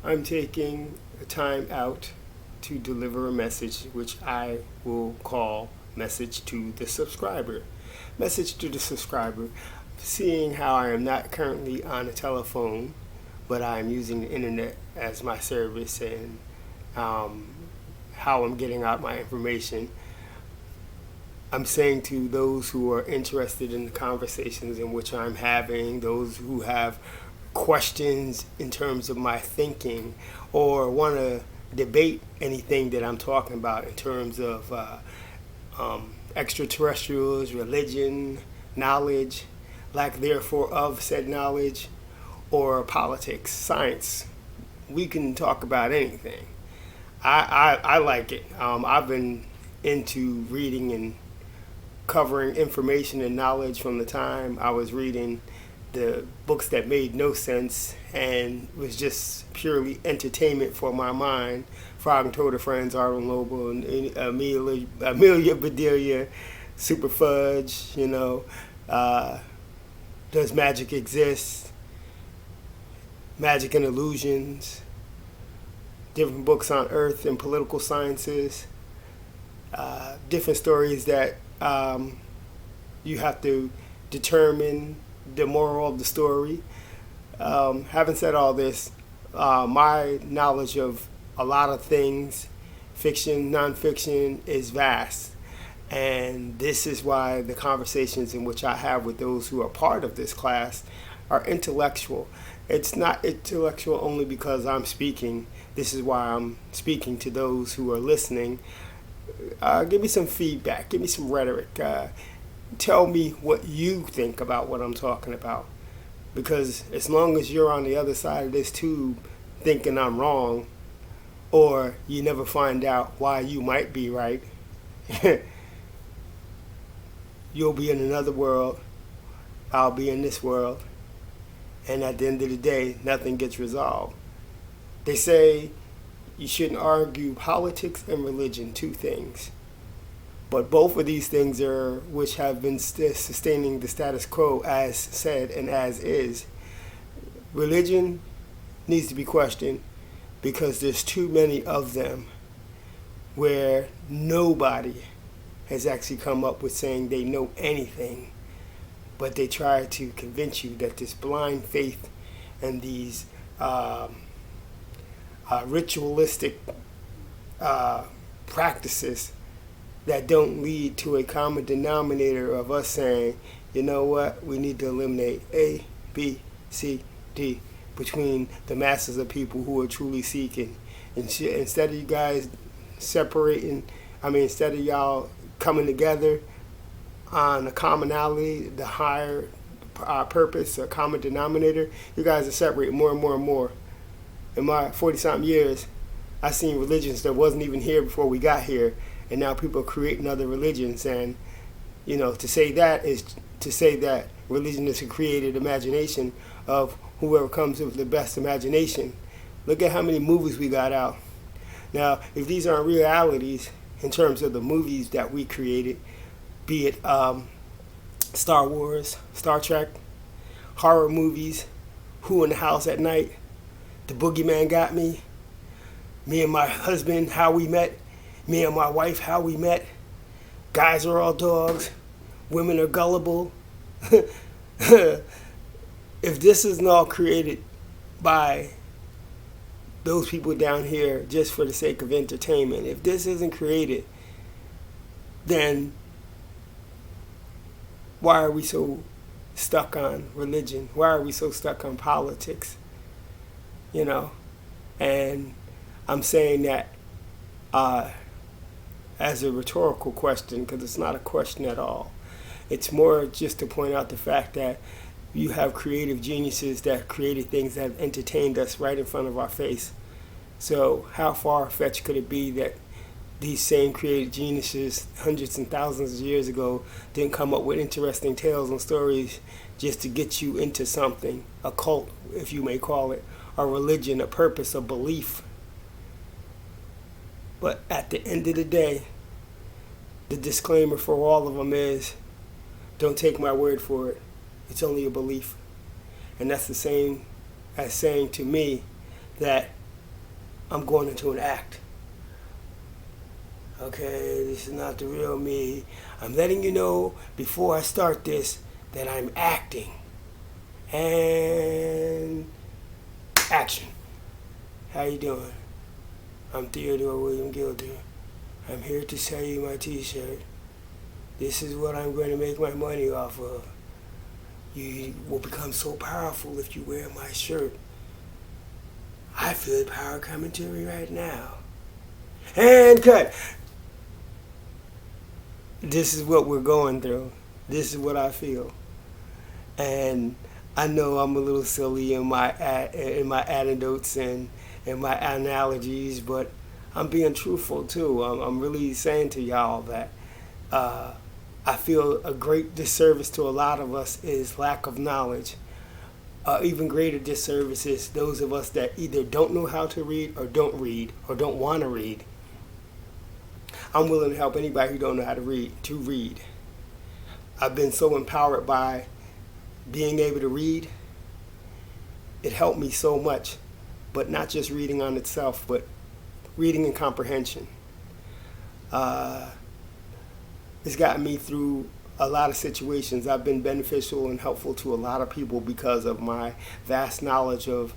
I'm taking a time out to deliver a message which I will call Message to the Subscriber. Message to the Subscriber. Seeing how I am not currently on a telephone, but I am using the internet as my service, and how I'm getting out my information, I'm saying to those who are interested in the conversations in which I'm having, those who have questions in terms of my thinking, or want to debate anything that I'm talking about in terms of extraterrestrials, religion, knowledge, lack therefore of said knowledge, or politics, science. We can talk about anything. I like it. I've been into reading and covering information and knowledge from the time I was reading the books that made no sense and was just purely entertainment for my mind. Frog and Toad Friends, Arnold Noble, and Amelia Bedelia, Super Fudge, Does Magic Exist? Magic and Illusions, different books on Earth and political sciences, different stories that you have to determine the moral of the story. Having said all this, my knowledge of a lot of things, fiction, nonfiction, is vast. And this is why the conversations in which I have with those who are part of this class are intellectual. It's not intellectual only because I'm speaking. This is why I'm speaking to those who are listening. Give me some feedback. Give me some rhetoric. Tell me what you think about what I'm talking about. Because as long as you're on the other side of this tube thinking I'm wrong, or you never find out why you might be right, you'll be in another world. I'll be in this world. And at the end of the day, nothing gets resolved. They say you shouldn't argue politics and religion, two things. But both of these things are which have been sustaining the status quo as said and as is. Religion needs to be questioned because there's too many of them where nobody has actually come up with saying they know anything. But they try to convince you that this blind faith and these ritualistic practices that don't lead to a common denominator of us saying, you know what, we need to eliminate A, B, C, D between the masses of people who are truly seeking. And instead of you guys instead of y'all coming together on a commonality, the higher purpose, a common denominator, you guys are separating more and more and more. In my 40-something years, I've seen religions that wasn't even here before we got here, and now people are creating other religions. And, to say that is to say that religion is a created imagination of whoever comes with the best imagination. Look at how many movies we got out. Now, if these aren't realities in terms of the movies that we created, be it Star Wars, Star Trek, horror movies, Who in the House at Night, The Boogeyman Got Me, Me and My Husband, How We Met, Me and My Wife, How We Met, Guys Are All Dogs, Women Are Gullible. If this isn't all created by those people down here just for the sake of entertainment, if this isn't created, then why are we so stuck on religion? Why are we so stuck on politics? And I'm saying that as a rhetorical question, because it's not a question at all. It's more just to point out the fact that you have creative geniuses that created things that have entertained us right in front of our face. So how far-fetched could it be that these same creative geniuses hundreds and thousands of years ago didn't come up with interesting tales and stories just to get you into something, a cult, if you may call it, a religion, a purpose, a belief. But at the end of the day, the disclaimer for all of them is, don't take my word for it. It's only a belief. And that's the same as saying to me that I'm going into an act. Okay, this is not the real me. I'm letting you know before I start this that I'm acting. And action. How you doing? I'm Theodore William Gilder. I'm here to sell you my t-shirt. This is what I'm going to make my money off of. You will become so powerful if you wear my shirt. I feel the power coming to me right now. And cut. This is what we're going through. This is what I feel. And I know I'm a little silly in my anecdotes and my analogies, but I'm being truthful too. I'm really saying to y'all that I feel a great disservice to a lot of us is lack of knowledge. Even greater disservice is those of us that either don't know how to read or don't want to read. I'm willing to help anybody who don't know how to read. I've been so empowered by being able to read. It helped me so much, but not just reading on itself, but reading and comprehension. It's gotten me through a lot of situations. I've been beneficial and helpful to a lot of people because of my vast knowledge of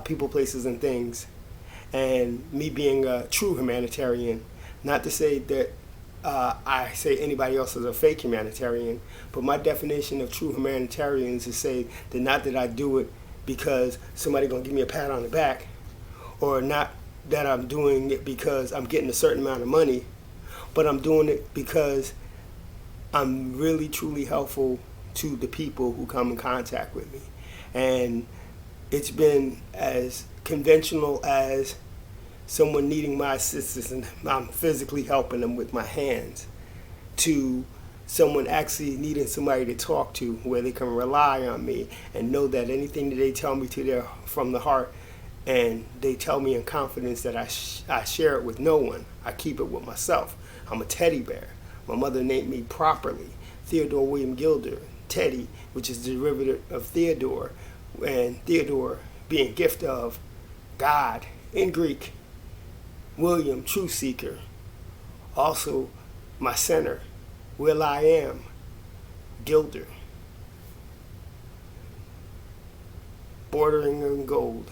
people, places, and things. And me being a true humanitarian, not to say that I say anybody else is a fake humanitarian, but my definition of true humanitarian is to say that not that I do it because somebody gonna give me a pat on the back, or not that I'm doing it because I'm getting a certain amount of money, but I'm doing it because I'm really truly helpful to the people who come in contact with me. And it's been as conventional as someone needing my assistance and I'm physically helping them with my hands, to someone actually needing somebody to talk to where they can rely on me and know that anything that they tell me from the heart, and they tell me in confidence that I share it with no one. I keep it with myself. I'm a teddy bear. My mother named me properly, Theodore William Gilder, Teddy, which is the derivative of Theodore, and Theodore being gift of God in Greek. William, truth seeker. Also, my center, Will I Am, Gilder. Bordering on gold.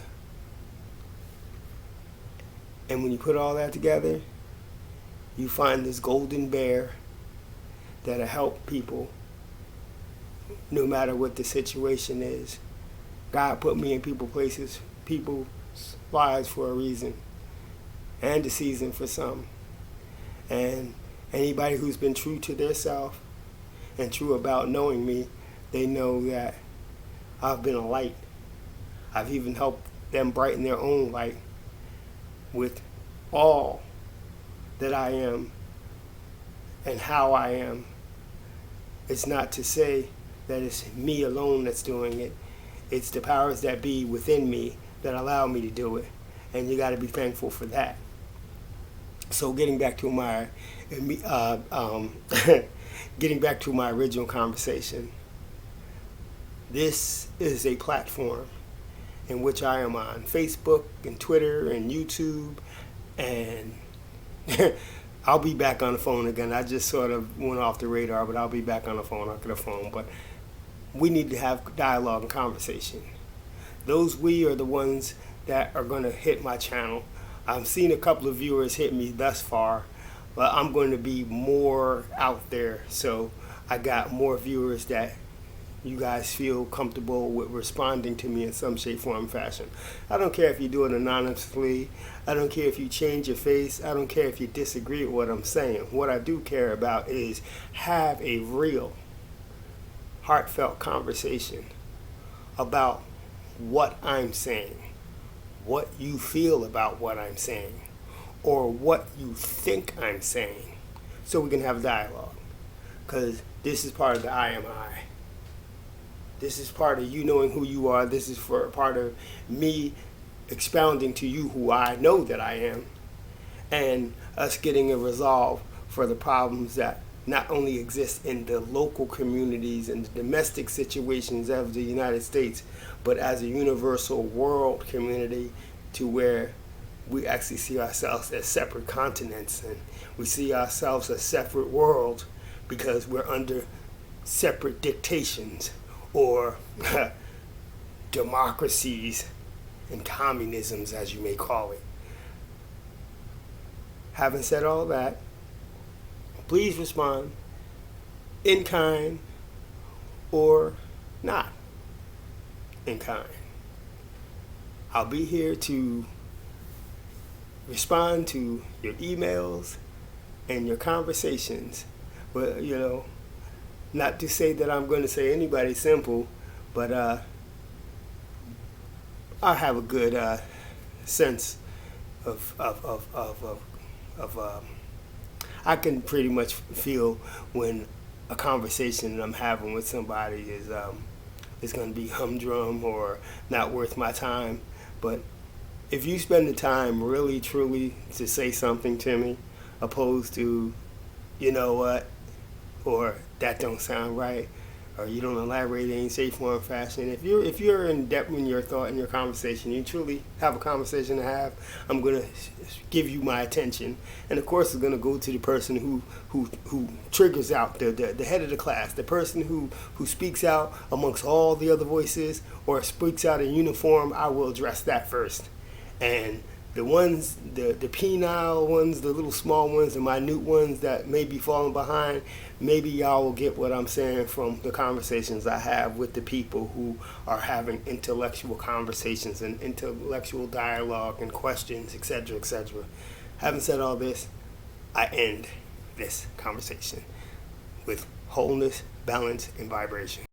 And when you put all that together, you find this golden bear that'll help people no matter what the situation is. God put me in people's lives for a reason, and a season for some. And anybody who's been true to their self and true about knowing me, they know that I've been a light. I've even helped them brighten their own light with all that I am and how I am. It's not to say that it's me alone that's doing it. It's the powers that be within me that allow me to do it. And you got to be thankful for that. So getting back to my original conversation, this is a platform in which I am on Facebook and Twitter and YouTube, and I'll be back on the phone again. I just sort of went off the radar, but I'll be back on the phone. I'll get a phone, but we need to have dialogue and conversation. Those we are the ones that are going to hit my channel. I've seen a couple of viewers hit me thus far, but I'm going to be more out there, so I got more viewers that you guys feel comfortable with responding to me in some shape, form, fashion. I don't care if you do it anonymously. I don't care if you change your face. I don't care if you disagree with what I'm saying. What I do care about is have a real, heartfelt conversation about what I'm saying, what you feel about what I'm saying, or what you think I'm saying, so we can have dialogue. Because this is part of the I am I. This is part of you knowing who you are. This is for part of me expounding to you who I know that I am, and us getting a resolve for the problems that not only exist in the local communities and the domestic situations of the United States, but as a universal world community, to where we actually see ourselves as separate continents, and we see ourselves as separate worlds because we're under separate dictations or democracies and communisms, as you may call it. Having said all that, please respond in kind or not in kind. I'll be here to respond to your emails and your conversations. Well, not to say that I'm going to say anybody simple, but I have a good sense of I can pretty much feel when a conversation that I'm having with somebody is going to be humdrum or not worth my time. But if you spend the time really truly to say something to me, opposed to, you know what, or that don't sound right, or you don't elaborate in any safe form fashion. If you're in depth in your thought and your conversation, you truly have a conversation to have, I'm gonna give you my attention, and of course it's gonna go to the person who triggers out the head of the class, the person who speaks out amongst all the other voices or speaks out in uniform. I will address that first, and the ones, the penile ones, the little small ones, the minute ones that may be falling behind, maybe y'all will get what I'm saying from the conversations I have with the people who are having intellectual conversations and intellectual dialogue and questions, etc., etc. Having said all this, I end this conversation with wholeness, balance, and vibration.